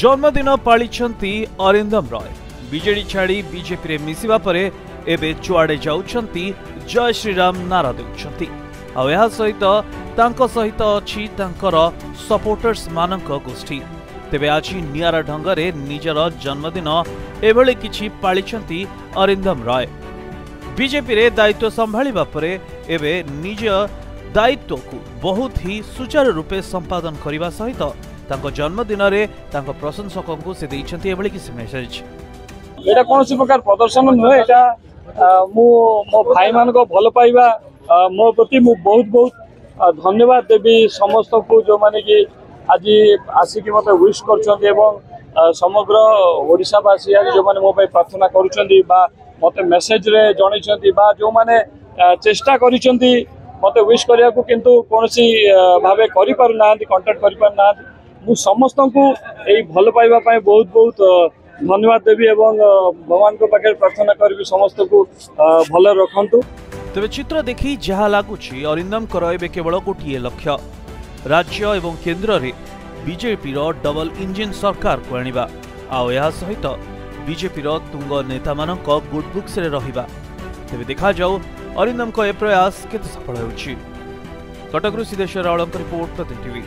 जन्मदिन पालिछंती अरिंदम रॉय। बीजेडी छाड़ी बीजेपी रे मिसिबा परे एबे चुआड़े जाउछंती जय श्रीराम नारा देउछंती। आ एहा सहित अछि तांकर सपोर्टर्स मानक गोष्ठी। तेबे आज नियारा ढंगरे निजर जन्मदिन एभले किछि पालिछंती अरिंदम रॉय। बीजेपी रे दायित्व संभाळिबा परे एबे निज दायित्व को बहुत ही सुचारू रूपे संपादन करने सहित तांको जन्मदिन रे तांको प्रशंसकों को से देइछंती एभली किछि मेसेज। एटा कोनोसी प्रकार प्रदर्शन नुहे, एटा मो भाई मान को भल पाइबा मो प्रति मु बहुत बहुत धन्यवाद देवी समस्त को जो माने कि आज आसिक मते विश करछंती एवं समग्र ओडिशावासी आज जो माने मो पे प्रार्थना करूछंती बा मते मेसेज रे जणैछंती बा जो माने चेष्टा करिछंती मते विश करिया को किंतु कोनोसी भाबे करि पारु नांती, कांटेक्ट करि पारु नांती। मु समस्त को एई भल पाइबा पय बहुत बहुत धन्यवाद देवी एवं भगवान को पाखे प्रार्थना करी समस्त को भल रखंतु। तेरे चित्र देखी जहा लागुछि अरिंदम करबे केवल गोटिए लक्ष्य, राज्य एवं केंद्र रे बीजेपी रो डबल इंजिन सरकार को आनिबा। आ या सहित बीजेपी रो तुंग नेता मानक गुड बुक्स रे रहिबा। तेबे देखा जाऊ अरिंदम को ए प्रयास केते सफल होउछि। कटकरू सिद्धेश्वर रावलଙ୍କ रिपोर्ट प्रतिदिन टीवी।